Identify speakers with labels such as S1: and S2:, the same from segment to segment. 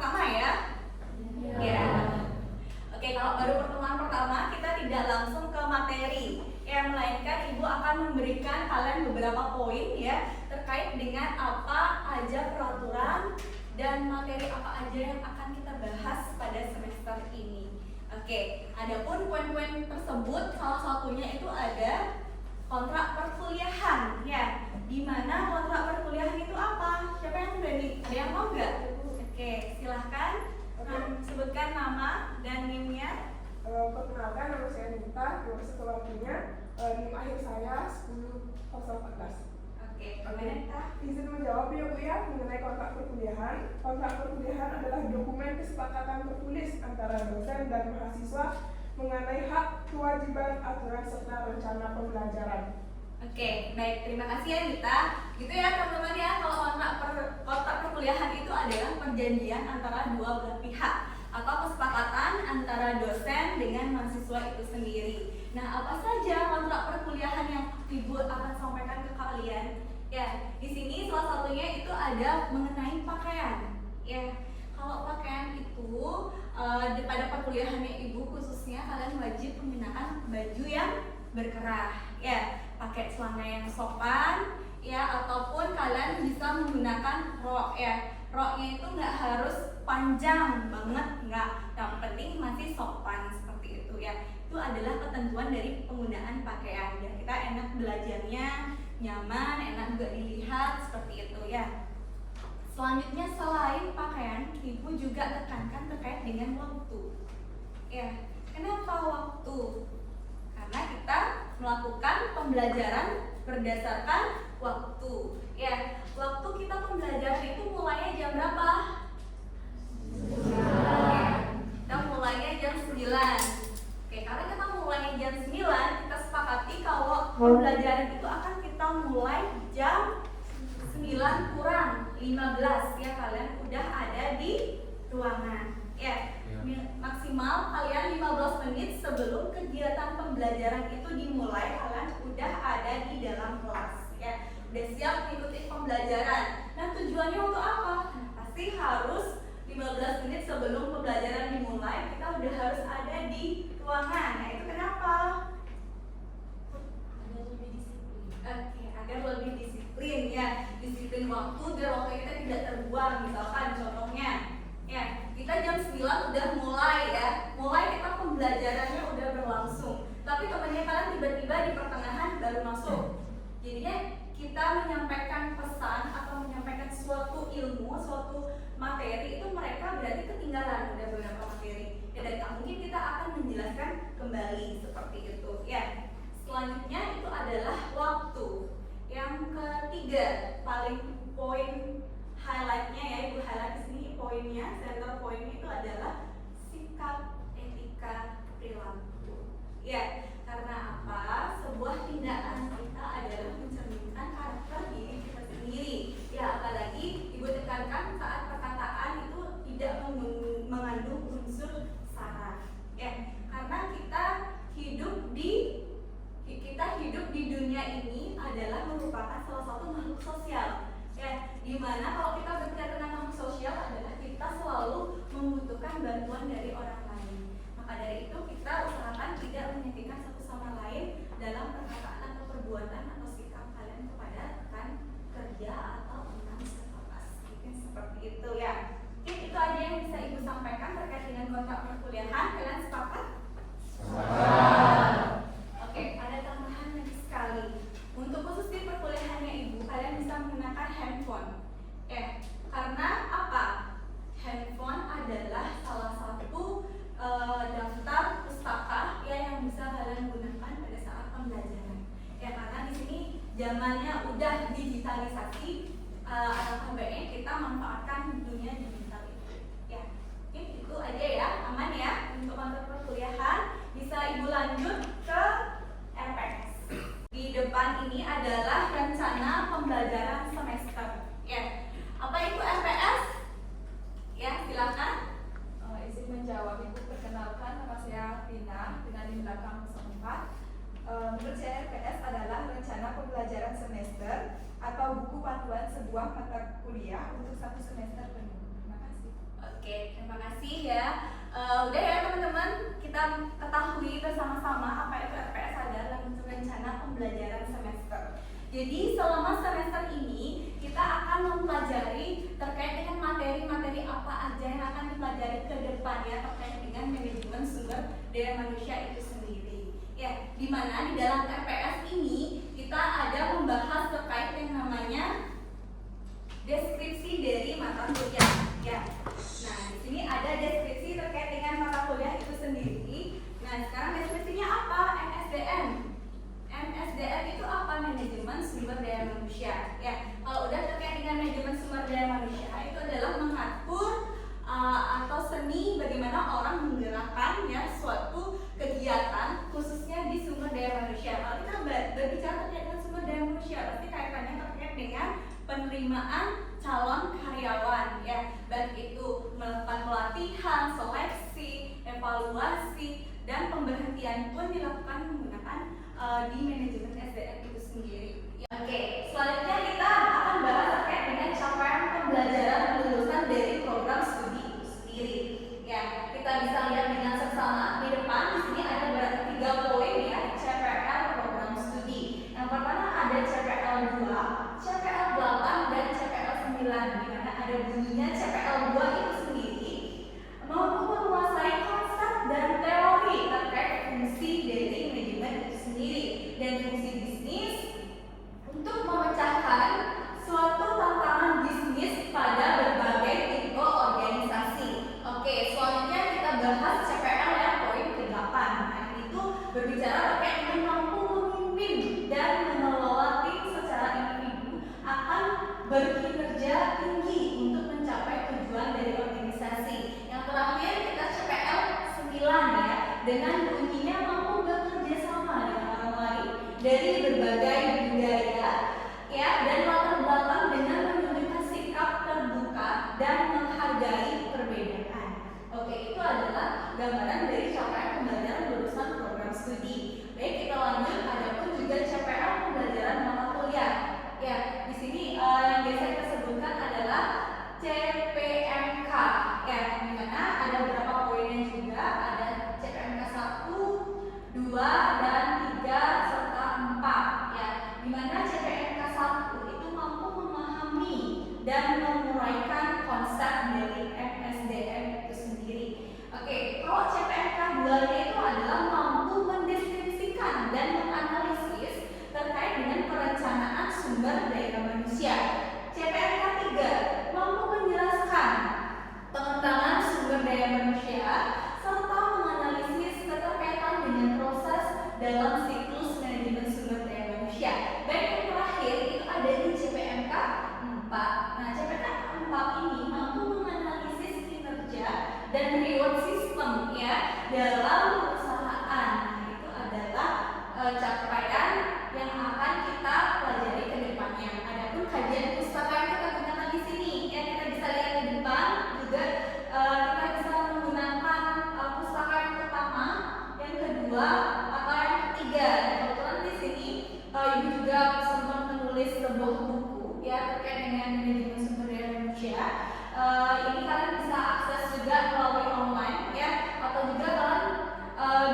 S1: pertama ya? Ya. Oke, kalau baru pertemuan pertama kita tidak langsung ke materi, ya, melainkan Ibu akan memberikan kalian beberapa poin ya terkait dengan apa aja peraturan dan materi apa aja yang akan kita bahas pada semester ini. Oke, adapun poin-poin tersebut salah satunya itu ada kontrak perkuliahan ya. Di mana kontrak perkuliahan itu apa? Siapa yang berani? Ada yang mau nggak? Oke, silahkan sebutkan nama dan NIM-nya.
S2: Perkenalkan, nama saya Nita, nomor sekolah waktunya NIM akhir saya 10.014.
S1: Oke, gimana Nita?
S2: Izin menjawab ya Bu ya mengenai kontrak perkuliahan. Kontrak perkuliahan adalah dokumen kesepakatan tertulis antara dosen dan mahasiswa mengenai hak, kewajiban, aturan serta rencana pembelajaran.
S1: Oke, baik, terima kasih ya Nita. Gitu ya teman-teman ya, kalau kontrak perkuliahan itu adalah perjanjian antara dua belah pihak atau kesepakatan antara dosen dengan mahasiswa itu sendiri. Nah, apa saja kontrak perkuliahan yang Ibu akan sampaikan ke kalian? Ya, di sini salah satunya itu ada mengenai pakaian. Ya, kalau pakaian itu pada perkuliahannya Ibu khususnya kalian wajib menggunakan baju yang berkerah. Ya, pakai celana yang sopan, ya, ataupun kalian bisa menggunakan rok ya. Roknya itu nggak harus panjang banget, nggak. Yang penting masih sopan seperti itu ya. Itu adalah ketentuan dari penggunaan pakaian. Biar kita enak belajarnya, nyaman, enak juga dilihat seperti itu ya. Selanjutnya selain pakaian, Ibu juga tekankan terkait dengan waktu. Ya, kenapa waktu? Karena kita melakukan pembelajaran berdasarkan waktu. Ya, waktu kita pembelajaran itu mulainya jam berapa? Kita mulainya jam 9. Oke, karena kita mulainya jam 9, kita sepakati kalau pembelajaran itu akan kita mulai jam 9 kurang 15 ya, kalian udah ada di ruangan. Ya. Maksimal kalian 15 menit sebelum kegiatan pembelajaran itu dimulai, kalian udah ada di dalam kelas ya, udah siap mengikuti pembelajaran. Nah, tujuannya untuk apa? Pasti harus 15 menit sebelum pembelajaran dimulai kita udah harus ada di ruangan. Nah, itu kenapa? Agar lebih disiplin. Oke, agar lebih disiplin ya, disiplin waktu biar waktu kita tidak terbuang. Misalkan contohnya ya, kita jam 9 udah mulai ya, mulai kita pembelajarannya udah berlangsung, tapi temannya kalian tiba-tiba di pertengahan baru masuk. Jadinya kita menyampaikan pesan atau menyampaikan suatu ilmu, suatu materi itu mereka berarti ketinggalan udah beberapa materi ya, dan tak mungkin kita akan menjelaskan kembali seperti itu ya. Selanjutnya itu adalah waktu. Yang ketiga, paling poin highlightnya ya, Ibu highlight di sini poinnya, center poinnya itu adalah sikap, etika, perilaku. Ya, karena apa? Sebuah tindakan kita adalah mencerminkan karakter diri kita sendiri. Ya, apalagi Ibu tekankan saat perkataan itu tidak mengandung unsur sara. Ya, karena kita hidup di dunia ini adalah merupakan salah satu makhluk sosial. Ya, dimana kalau kita berbicara tentang makhluk sosial adalah kita selalu membutuhkan bantuan dari orang lain. Maka dari itu kita usahakan tidak menyakitkan satu sama lain dalam perkataan atau perbuatan atau sikap kalian kepada rekan kerja atau teman sekelas. Mungkin seperti itu ya. Mungkin itu aja yang bisa Ibu sampaikan terkait dengan kontrak perkuliahan. Kalian sepakat? Sepakat. Oke, ada tambahan lagi sekali. Untuk khusus di perkuliahannya Ibu, kalian bisa menggunakan handphone. Karena apa? Handphone adalah salah satu daftar pustaka ya yang bisa kalian gunakan pada saat pembelajaran. Ya, karena di sini zamannya udah digitalisasi, alangkah baiknya kita manfaatkan dunia digital itu. Ya, mungkin itu aja ya, aman ya untuk kontrak perkuliahan. Bisa Ibu lanjut ke RPS. Di depan ini adalah rencana pembelajaran semester. Ya, apa itu RPS? Ya, silakan.
S3: Izin menjawab, Ibu. Perkenalkan, nama saya Tina dengan NIM belakang 04. Menurut saya RPS adalah rencana pembelajaran semester atau buku panduan sebuah mata kuliah untuk satu semester penuh. Terima kasih.
S1: Oke, terima kasih ya. Udah ya teman-teman, kita ketahui bersama-sama apa itu RPS adalah rencana pembelajaran semester. Jadi selama semester ini kita akan mempelajari terkait dengan materi-materi apa aja yang akan dipelajari ke depannya terkait dengan manajemen sumber daya manusia itu sendiri. Ya, di mana di dalam RPS ini kita ada membahas terkait yang namanya deskripsi dari mata kuliah. Ya. Nah, di sini ada deskripsi terkait dengan mata kuliah itu sendiri. Nah, sekarang deskripsinya apa? MSDM. MSDM itu apa? Manajemen sumber daya manusia. Ya, kalau udah terkait dengan manajemen sumber daya manusia itu adalah mengatur atau seni bagaimana orang menggerakkan ya suatu kegiatan khususnya di sumber daya manusia. Kalau kita berbicara terkait dengan sumber daya manusia, pasti kaitannya terkait dengan penerimaan calon karyawan ya, baik itu melakukan pelatihan, seleksi, evaluasi, dan pemberhentian pun dilakukan menggunakan di manajemen SDM itu sendiri. Ya, oke, selanjutnya kita akan bahas terkait dengan capaian pembelajaran lulusan dari program studi itu sendiri. Ya, kita bisa lihat dengan seksama di depan. Di sini ada berarti 3 poin ya, CPL program studi. Yang pertama ada CPL 2, CPL 8 dan CPL 9, di mana ada bunyinya CPL 2 itu sendiri mampu menguasai konsep dan teori terkait fungsi dari manajemen itu sendiri dan fungsi bisnis untuk memecahkan suatu tantangan bisnis pada berbagai tipe organisasi. Oke, selanjutnya kita bahas CPL yang poin ke-8. Nah, itu berbicara terkait dengan mampu memimpin dan mengelola tim secara individu akan berkinerja tinggi untuk mencapai tujuan dari organisasi. Yang terakhir kita CPL 9 ya, dengan bunyinya mampu bekerja sama dengan orang lain dari berbagai budaya ya dan latar belakang dengan menunjukkan sikap terbuka dan menghargai perbedaan. Oke, itu adalah gambaran dari capaian pembelajaran lulusan program studi. Baik, kita lanjut. Ada pun juga CPL pembelajaran mata kuliah. Ya, di sini yang biasa kita sebutkan adalah CPMK. Ya, di mana ada beberapa poinnya juga. Ada CPMK 1, 2, dan 3 serta 4. Ya, di mana CPMK 1 itu mampu memahami dan menguraikan konsep dari MSDM itu sendiri. Oke, kalau CPMK 2-nya itu adalah mampu mendeskripsikan dan menganalisis terkait dengan perencanaan sumber daya manusia. CPMK 3 mampu menjelaskan pengembangan sumber daya manusia serta menganalisis keterkaitan dengan proses dalam siklus manajemen sumber daya manusia. Baik, yang terakhir itu ada di CPMK 4. Nah, CPMK 4 ini mampu menganalisis kinerja dan reward system ya dalam perusahaan. Nah, itu adalah capaian yang akan kita pelajari ke depannya. Adapun kajian pustaka yang kita gunakan di sini ya, kita bisa lihat di depan juga kita bisa menggunakan pustaka yang pertama, yang kedua, atau yang ketiga. Dan kebetulan di sini ibu juga sempat menulis sebuah buku ya terkait dengan manajemen sumber daya manusia. Ini kalian bisa akses juga melalui online ya, atau juga kalian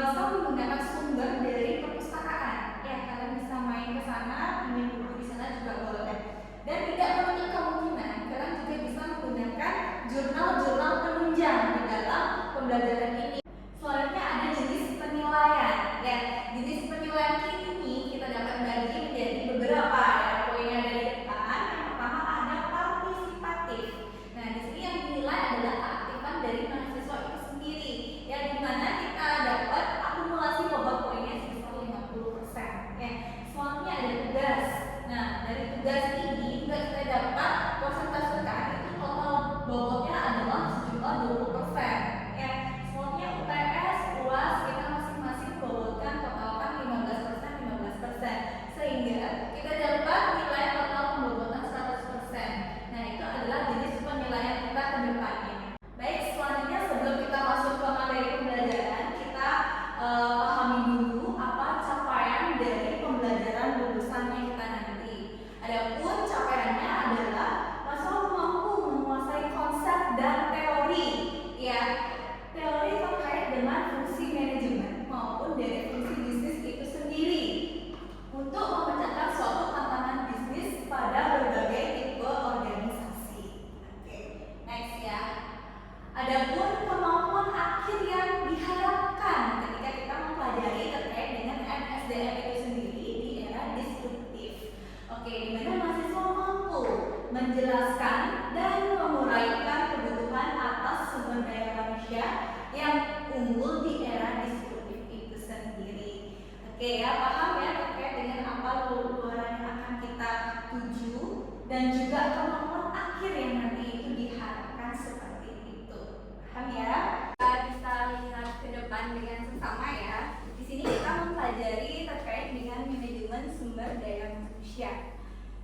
S1: bisa menggunakan sumber dari perpustakaan ya, kalian bisa main ke sana, ambil buku di sana juga boleh. Dan tidak menutup kemungkinan kalian juga bisa menggunakan jurnal-jurnal penunjang di dalam pembelajaran ini. Selanjutnya ada jenis penilaian ya. Jenis penilaian ini kita dapat bagi menjadi beberapa ya. Poinnya dari depan. Yang pertama ada partisipatif. Nah, di sini yang dinilai adalah keaktifan dari mahasiswa itu sendiri ya, di mana kita dapat akumulasi bobot poinnya sebesar 50% ya. Selanjutnya ada tugas. Nah, dari tugas ini juga kita dapat persentasekan itu total bobotnya adalah sejumlah 20% ya. Selanjutnya menjelaskan dan menguraikan kebutuhan atas sumber daya manusia yang unggul di era disruptif itu sendiri. Oke ya, paham ya terkait dengan apa luaran yang akan kita tuju dan juga kemampuan akhir yang nanti itu diharapkan seperti itu. Paham ya? Kita bisa lihat ke depan dengan sesama ya. Di sini kita mempelajari terkait dengan manajemen sumber daya manusia.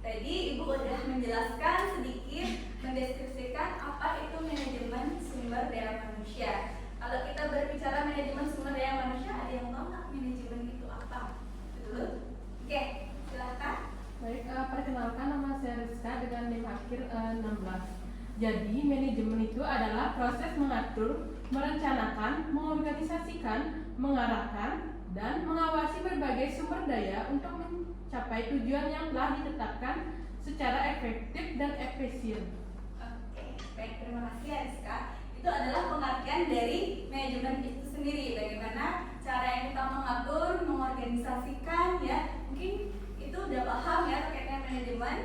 S1: Tadi Ibu sudah menjelaskan sedikit, mendeskripsikan apa itu manajemen sumber daya manusia. Kalau kita berbicara manajemen sumber daya manusia, ada yang tahu nggak manajemen itu apa? Betul? Oke, silakan.
S4: Baik, perkenalkan nama saya Rizka dengan NIM akhir 16. Jadi, manajemen itu adalah proses mengatur, merencanakan, mengorganisasikan, mengarahkan, dan mengawasi berbagai sumber daya untuk mencapai tujuan yang telah ditetapkan secara efektif dan efisien.
S1: Oke, baik, terima kasih ya Rizka. Itu adalah pengertian dari manajemen itu sendiri. Bagaimana cara yang kita mengatur, mengorganisasikan ya. Mungkin itu udah paham ya terkait dengan manajemen.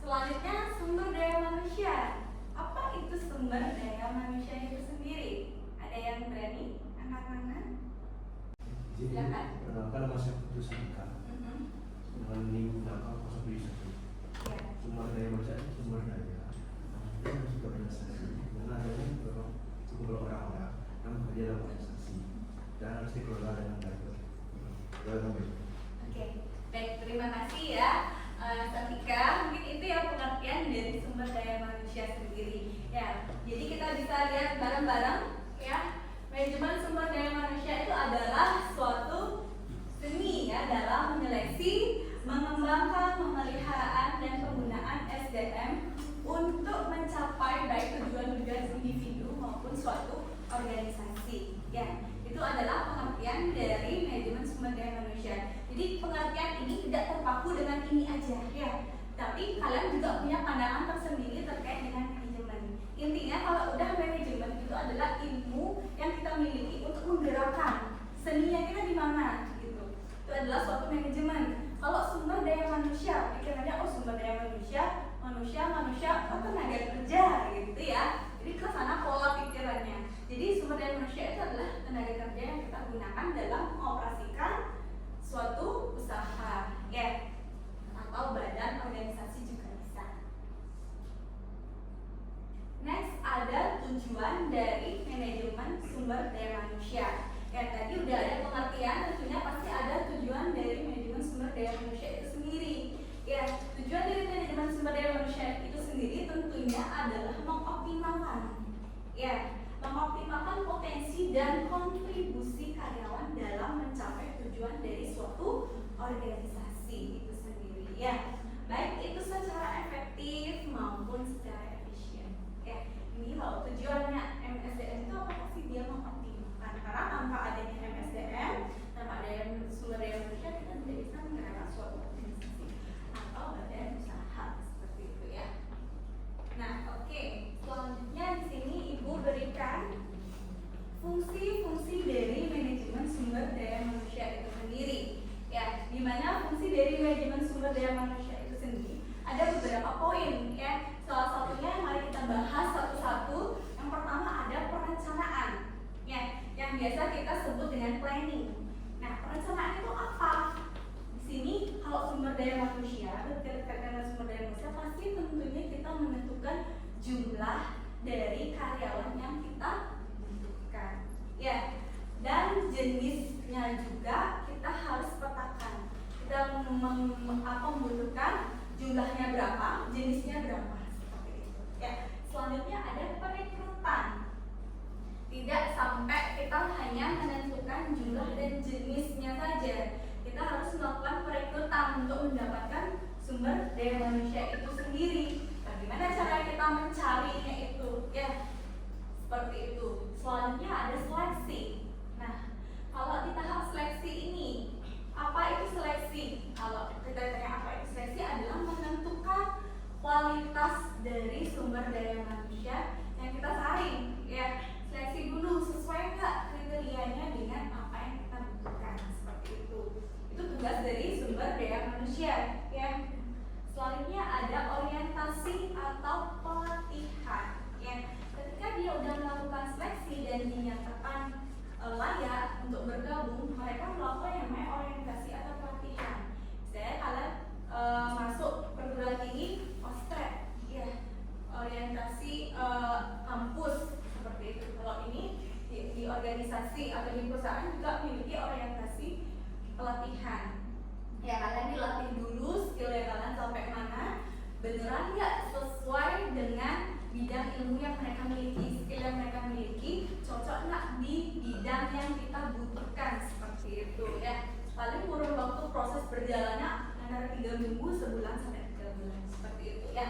S1: Selanjutnya sumber daya manusia. Apa itu sumber daya manusia itu sendiri? Ada yang berani angkat tangan?
S5: Jadi,
S1: Silakan.
S5: perkenalkan nama saya Putus Andika dengan NIM 801.
S1: Ya.
S5: Sumber daya manusia itu sumber daya yang harus berorganisasi. Karena adanya sumber orang-orang yang bekerja dalam organisasi dan harus dikelola dengan baik.
S1: Oke, baik, terima kasih ya Santika. Mungkin itu ya pengertian dari sumber daya manusia sendiri. Ya, jadi kita bisa lihat bareng-bareng ya. Manajemen sumber daya manusia itu adalah suatu seni ya dalam menyeleksi, mengembangkan, pemeliharaan dan penggunaan SDM untuk mencapai baik tujuan-tujuan individu maupun suatu organisasi. Ya, itu adalah pengertian dari manajemen sumber daya manusia. Jadi pengertian ini tidak terpaku dengan ini aja ya, tapi kalian juga punya pandangan tersendiri terkait dengan manajemen. Intinya kalau udah manajemen itu adalah ilmu yang kita miliki untuk menggerakkan seninya kita di mana gitu. Itu adalah suatu manajemen. Kalau sumber daya manusia, pikirannya oh sumber daya manusia, oh tenaga kerja gitu ya. Jadi ke sana pola pikirannya. Jadi sumber daya manusia itu adalah tenaga kerja yang kita gunakan dalam mengoperasikan suatu usaha ya, atau badan organisasi juga bisa. Next ada tujuan dari manajemen sumber daya manusia. Ya tadi udah ada pengertian, tentunya pasti ada tujuan dari manajemen sumber daya manusia itu sendiri. Ya, tujuan dari manajemen sumber daya manusia itu sendiri tentunya adalah mengoptimalkan potensi dan kontribusi karyawan dalam mencapai tujuan dari suatu organisasi itu sendiri ya, baik itu secara efektif maupun secara efisien ya. Ini kalau tujuannya MSDM itu apa sih? Dia mengoptimalkan, karena tanpa adanya MSDM, tanpa adanya sumber daya manusia, kita tidak bisa menggerakkan suatu organisasi atau badan usaha seperti itu ya. Nah, oke. Selanjutnya di sini Ibu berikan fungsi-fungsi dari manajemen sumber daya manusia itu sendiri. Ya, di mana fungsi dari manajemen sumber daya manusia itu sendiri ada beberapa poin ya. Salah satunya mari kita bahas satu-satu. Yang pertama ada perencanaan. Ya, yang biasa kita sebut dengan planning. Nah, perencanaan itu apa? Di sini kalau sumber daya manusia, berkaitan dengan sumber daya manusia pasti tentunya kita menentukan jumlah dari karyawan yang kita butuhkan ya, dan jenisnya juga kita harus petakan. Kita membutuhkan jumlahnya berapa, jenisnya berapa seperti itu ya. Selanjutnya ada perekrutan. Tidak sampai kita hanya menentukan jumlah dan jenisnya saja, kita harus melakukan perekrutan untuk mendapatkan sumber daya manusia itu sendiri. Bagaimana cara kita mencarinya itu ya, seperti itu. Selanjutnya ada seleksi. Nah, kalau di tahap seleksi ini, apa itu seleksi? Kalau kita tanya apa itu seleksi, adalah menentukan kualitas dari sumber daya manusia yang kita saring ya. Seleksi dulu sesuai nggak kriterianya dengan apa yang kita butuhkan, seperti itu. Itu tugas dari sumber daya manusia ya. Selanjutnya ada orientasi layak untuk bergabung, mereka melakukan yang namanya orientasi atau pelatihan. Misalnya kalian masuk perguruan tinggi ostrek, ya orientasi kampus seperti itu. Kalau ini di organisasi atau di perusahaan juga memiliki orientasi pelatihan. Ya kalian dilatih dulu skill yang kalian sampai mana, beneran nggak sesuai dengan bidang ilmu yang mereka miliki, skill yang mereka miliki, cocok nggak di bidang yang kita butuhkan, seperti itu ya. Paling kurun waktu proses berjalannya antara 3 minggu, sebulan sampai 3 bulan, seperti itu ya.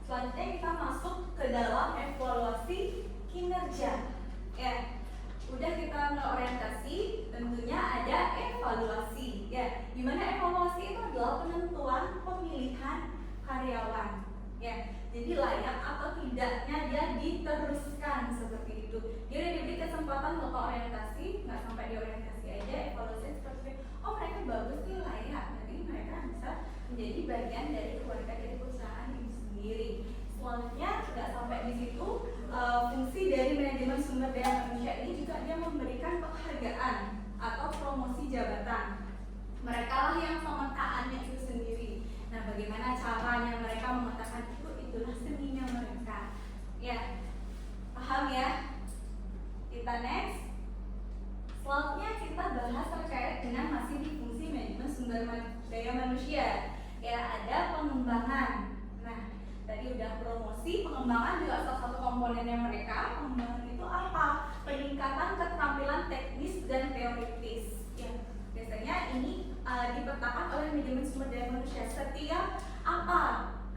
S1: Selanjutnya kita masuk ke dalam evaluasi kinerja ya. Udah kita orientasi, tentunya ada evaluasi ya. Dimana evaluasi itu adalah penentuan pemilihan karyawan ya. Jadi layak atau tidaknya dia diteruskan, seperti itu. Dia udah diberi kesempatan untuk orientasi, nggak sampai di orientasi aja, evaluasi seperti itu. Oh mereka bagus nih, layak, jadi mereka bisa menjadi bagian dari keluarga dari perusahaan itu sendiri. Selanjutnya nggak sampai di situ, fungsi dari manajemen sumber daya manusia ini juga dia memberikan penghargaan atau promosi jabatan. Mereka lah yang memetakannya itu sendiri. Nah, bagaimana caranya mereka memetakan itu? Itulah seninya mereka. Ya, paham ya? Kita next. Slide-nya kita bahas terkait dengan masih di fungsi manajemen sumber daya manusia. Ya, ada pengembangan. Nah, tadi udah promosi, pengembangan juga salah satu komponennya mereka. Pengembangan itu apa? Peningkatan keterampilan teknis dan teoritis. Ya, biasanya ini dipetakan oleh manajemen sumber daya manusia. Setiap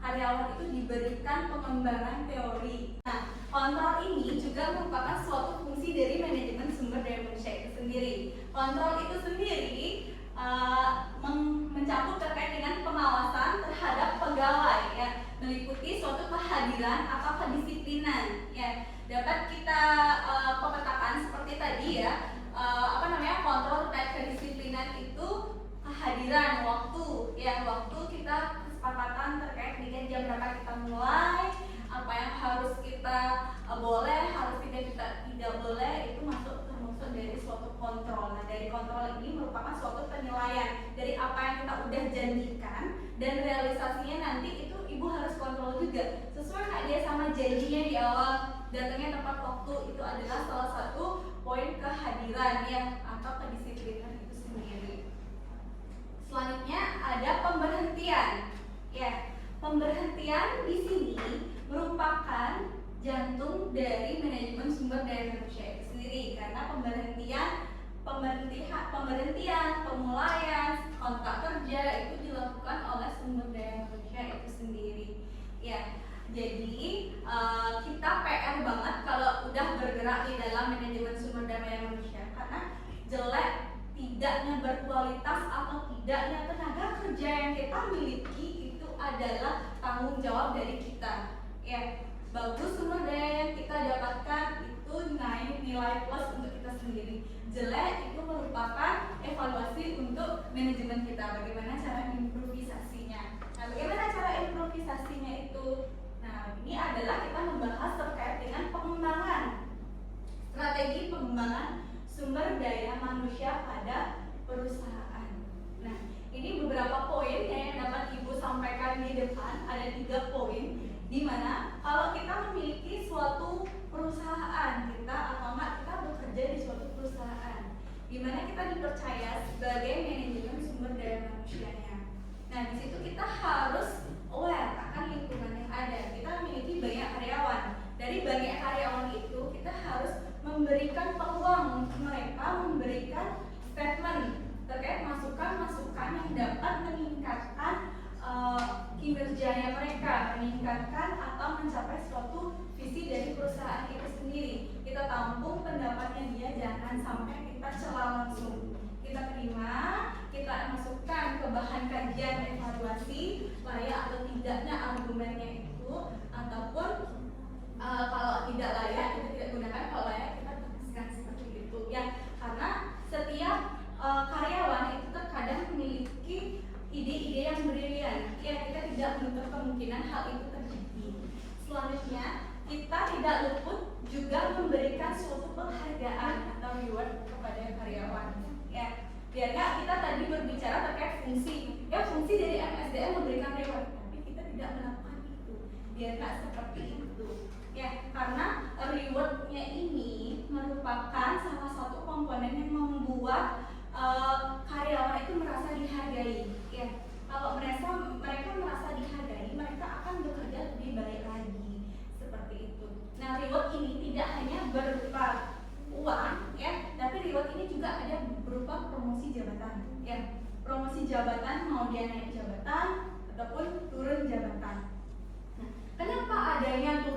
S1: karyawan itu diberikan pengembangan teori. Nah, kontrol ini juga merupakan suatu fungsi dari manajemen sumber daya manusia itu sendiri. Kontrol itu sendiri mencakup terkait dengan pengawasan terhadap pegawai ya, meliputi suatu kehadiran atau kedisiplinan ya. Dapat kita pemetakan seperti tadi ya, kontrol terkait kedisiplinan itu kehadiran waktu ya, waktu kita kesepakatan terkait dengan jam berapa kita mulai, apa yang harus kita boleh, harus tidak boleh, itu termasuk dari suatu kontrol. Nah, dari kontrol ini merupakan suatu penilaian dari apa yang kita udah janjikan dan realisasinya nanti itu ibu harus kontrol juga. Sesuai nggak dia sama janjinya di awal, datangnya tepat waktu, itu adalah salah satu poin kehadiran ya atau kedisiplinan itu sendiri. Selanjutnya ada pemberhentian. Ya, pemberhentian di sini merupakan jantung dari manajemen sumber daya manusia itu sendiri, karena pemberhentian, pemulaian, kontrak kerja itu dilakukan oleh sumber daya manusia itu sendiri. Ya, jadi kita PR banget kalau udah bergerak di dalam manajemen sumber daya manusia, karena jelek tidaknya berkualitas atau tidaknya tenaga kerja yang kita miliki itu adalah tanggung jawab dari kita. Ya, bagus sumber daya yang kita dapatkan itu naik nilai plus untuk kita sendiri. Jelek itu merupakan evaluasi untuk manajemen kita. Bagaimana cara improvisasinya? Nah, bagaimana cara improvisasinya itu? Nah, ini adalah kita membahas terkait dengan pengembangan, strategi pengembangan sumber daya manusia pada perusahaan. Nah, ini beberapa poin yang dapat Ibu sampaikan di depan. Ada 3 poin, di mana kalau kita memiliki suatu perusahaan kita kita bekerja di suatu perusahaan, di mana kita dipercaya sebagai manajemen sumber daya manusianya. Nah, di situ kita harus aware akan lingkungan yang ada. Kita memiliki banyak karyawan. Dari banyak karyawan itu kita harus memberikan peluang untuk mereka memberikan statement terkait masukan-masukan yang dapat meningkatkan kinerjanya mereka, meningkatkan atau mencapai suatu visi dari perusahaan itu sendiri. Kita tampung pendapatnya dia, jangan sampai kita celah langsung. Kita terima, kita masukkan ke bahan kajian evaluasi layak atau tidaknya argumennya itu, ataupun kalau tidak layak kita tidak gunakan, kalau layak kita tegaskan seperti itu ya. Karena setiap karyawan itu terkadang memiliki ide-ide yang brilian ya, kita tidak menutup kemungkinan hal itu terjadi. Selanjutnya kita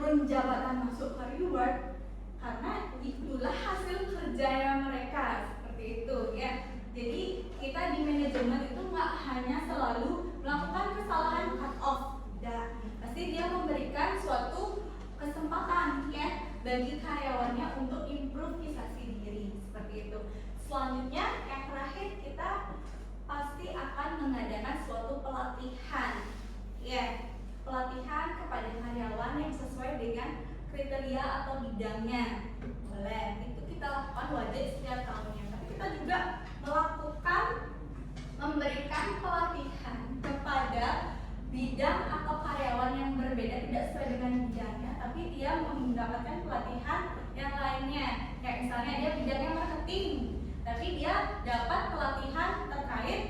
S1: turun jabatan masuk ke reward karena itulah hasil kerjanya mereka, seperti itu ya. Jadi kita di manajemen itu nggak hanya selalu melakukan kesalahan cut off, tidak, pasti dia memberikan suatu kesempatan ya bagi karyawannya untuk improvisasi diri, seperti itu. Selanjutnya yang terakhir, kita pasti akan mengadakan suatu pelatihan ya, pelatihan kepada karyawan yang sesuai dengan kriteria atau bidangnya. Boleh, itu kita lakukan wajib setiap tahunnya. Tapi kita juga melakukan, memberikan pelatihan kepada bidang atau karyawan yang berbeda, tidak sesuai dengan bidangnya, tapi dia mendapatkan pelatihan yang lainnya. Kayak misalnya dia bidangnya marketing, tapi dia dapat pelatihan terkait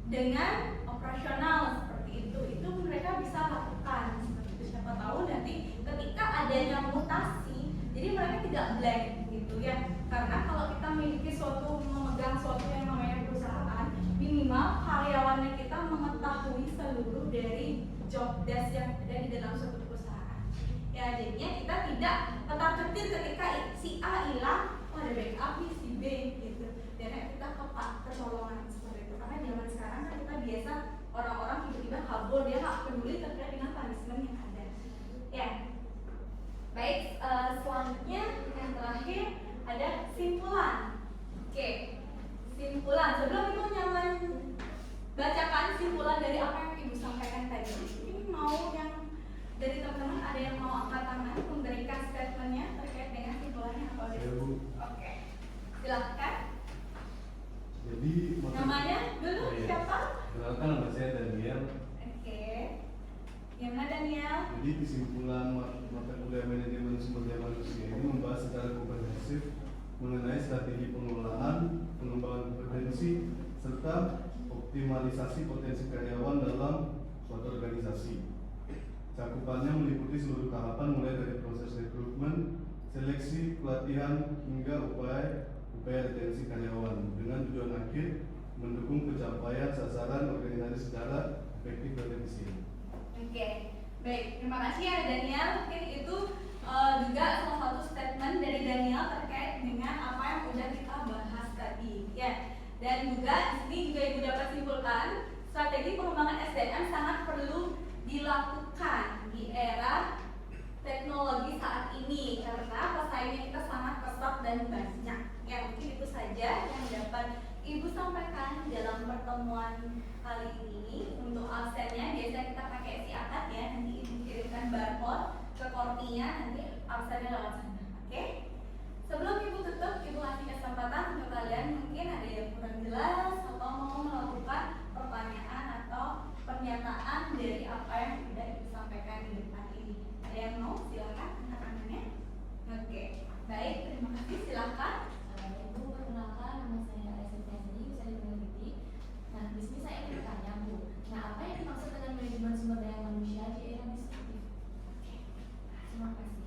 S1: dengan operasional, seperti itu. Itu mereka bisa lakukan seperti itu. Siapa tahu nanti ketika adanya mutasi, jadi mereka tidak blank gitu ya. Karena kalau kita memiliki suatu, memegang suatu yang namanya perusahaan, minimal karyawannya kita mengetahui seluruh dari job desk yang ada di dalam suatu perusahaan. Ya, jadinya kita tidak ketar-ketir ketika si A hilang, oh ada backup nih si B gitu. Dan kita kecolongan seperti itu. Karena zaman sekarang kan kita biasa orang-orang tiba-tiba kabur, dia nggak peduli terkait dengan punishment yang ada. Ya, baik. Selanjutnya yang terakhir ada simpulan. Oke, simpulan. Sebelum itu nyaman bacakan simpulan dari apa yang Ibu sampaikan tadi. Ini mau yang dari teman-teman ada yang mau angkat tangan memberikan statementnya terkait dengan simpulannya apa? Oke, silahkan.
S6: Jadi
S1: Namanya dulu siapa?
S6: Kenalkan, nama saya Daniel.
S1: Oke, gimana Daniel?
S6: Jadi kesimpulan mata kuliah manajemen sumber daya manusia ini membahas secara komprehensif mengenai strategi pengelolaan, pengembangan kompetensi, serta optimalisasi potensi karyawan dalam suatu organisasi. Cakupannya meliputi seluruh tahapan mulai dari proses rekrutmen, seleksi, pelatihan, hingga upaya retensi karyawan dengan tujuan akhir mendukung pencapaian sasaran organisasi secara efektif dan efisien.
S1: Oke, baik. Terima kasih ya Daniel. Mungkin itu juga salah satu statement dari Daniel terkait dengan apa yang sudah kita bahas tadi, ya. Dan juga di sini juga Ibu dapat simpulkan strategi pengembangan SDM sangat perlu dilakukan di era teknologi saat ini karena pesaingnya kita sangat ketat dan banyak. Ya, mungkin itu saja yang dapat Ibu sampaikan dalam pertemuan kali ini. Untuk absennya biasa kita pakai si akad ya, nanti Ibu kirimkan barcode ke kortinya, nanti absennya lewat sana. Oke? Sebelum Ibu tutup, Ibu kasih kesempatan untuk kalian mungkin ada yang kurang jelas atau mau melakukan pertanyaan atau pernyataan dari apa yang sudah Ibu sampaikan di depan ini. Ada yang mau? Silakan angkat tangannya. Oke, baik, terima kasih. Silakan.
S7: Ibu, perkenalkan, nama saya Alessia Tiani, bisa dipanggil Titi. Nah, di sini saya ingin bertanya, Bu. Nah, apa yang dimaksud dengan manajemen sumber daya manusia di era distributif? Terima kasih.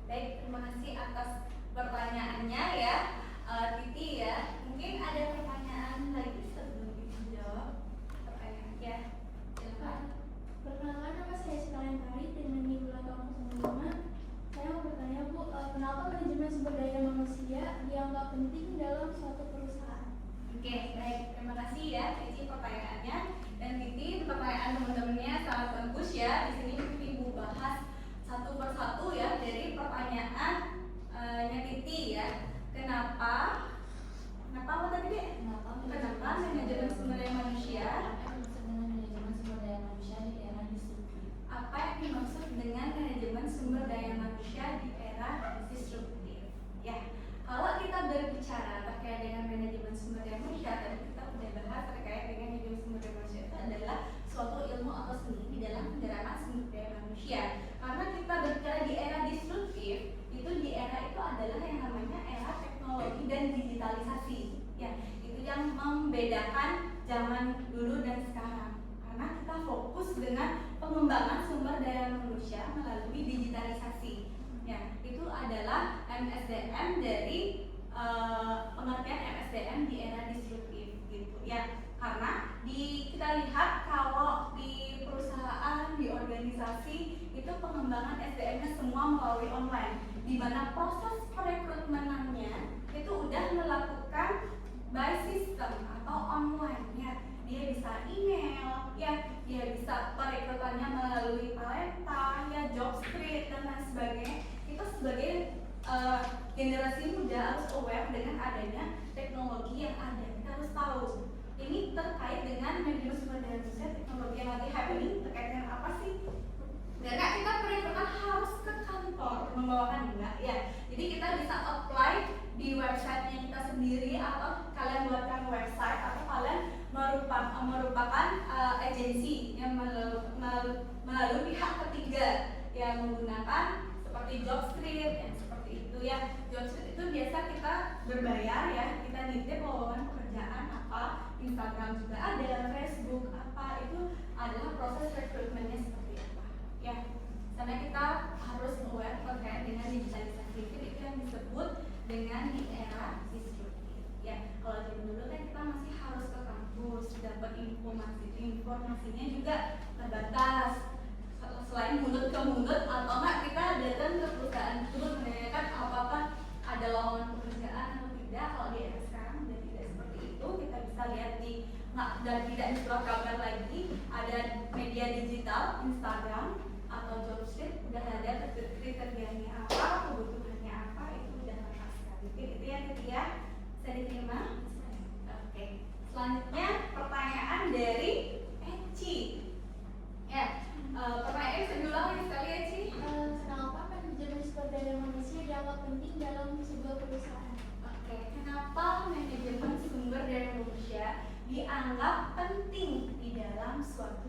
S1: Baik, terima kasih atas pertanyaannya ya, Titi ya. Mungkin ada pertanyaan lagi sebelum Ibu jawab pertanyaan ya. Silakan.
S7: Perkenalkan, nama saya Sekalian Tari dengan di belakang 05. Saya mau bertanya, Bu, kenapa manajemen sumber daya manusia dianggap penting dalam suatu perusahaan?
S1: Oke, baik. Terima kasih ya Titi pertanyaannya. Dan Titi, pertanyaan teman-temannya sangat bagus ya. Di sini Ibu bahas satu persatu ya dari pertanyaan Titi ya. Kenapa apa tadi Dek? Kenapa manajemen sumber daya manusia?
S7: Apa yang dimaksud dengan manajemen sumber daya manusia di era distributif?
S1: Apa yang dimaksud dengan manajemen sumber daya manusia di era disruptif? Ya, kalau kita berbicara terkait dengan manajemen sumber daya manusia, tadi kita sudah bahas terkait dengan manajemen sumber daya manusia itu adalah suatu ilmu atau seni di dalam penggerakan sumber daya manusia. Karena kita berbicara di era disruptif, itu di era itu adalah yang namanya era teknologi dan digitalisasi. Ya, itu yang membedakan zaman dulu dan sekarang. Karena kita fokus dengan pengembangan sumber daya manusia melalui digitalisasi. Ya, itu adalah MSDM dari pengertian MSDM di era disruptif gitu ya. Karena kita lihat kalau di perusahaan, di organisasi itu pengembangan SDM-nya semua di mana proses perekrutmenannya itu udah melakukan by system atau online ya. Dia bisa email, ya, dia bisa perekrutannya melalui talenta, ya, Jobstreet dan lain sebagainya. Kita sebagai generasi muda harus aware dengan adanya teknologi yang ada. Kita harus tahu ini terkait dengan manajemen sumber daya manusia, teknologi yang lagi happening terkait dengan apa sih? Karena kita perekrutan harus ke kantor membawakan enggak ya. Jadi kita bisa apply di websitenya kita sendiri atau kalian buatkan website atau kalian merupakan agensi yang melalui pihak ketiga yang menggunakan seperti Jobstreet yang seperti itu ya. Jobstreet itu biasa kita berbayar ya, kita nitip lowongan pekerjaan apa, Instagram juga ada, Facebook apa, itu adalah proses rekrutmennya seperti apa ya. Karena kita harus aware terkait dengan digitalisasi itu yang disebut dengan di era disruptif ya. Kalau zaman dulu kan kita masih harus ke kampus dapat informasinya juga terbatas. Selain mulut ke mulut atau enggak kita datang ke perusahaan tersebut menanyakan apakah ada lowongan pekerjaan atau tidak. Kalau di era sekarang sudah tidak seperti itu, kita bisa lihat dan tidak di surat kabar lagi, ada media digital, Instagram atau Jobstreet, udah ada kriterianya apa, kebutuhannya apa, itu udah lengkap sekali. Oke, itu yang ketiga, bisa diterima. Oke, selanjutnya pertanyaan dari Eci ya. Pertanyaan bisa diulang lagi sekali ya, Ci?
S7: Kenapa manajemen sumber daya manusia dianggap penting dalam sebuah perusahaan?
S1: Oke, kenapa manajemen sumber daya manusia dianggap penting di dalam suatu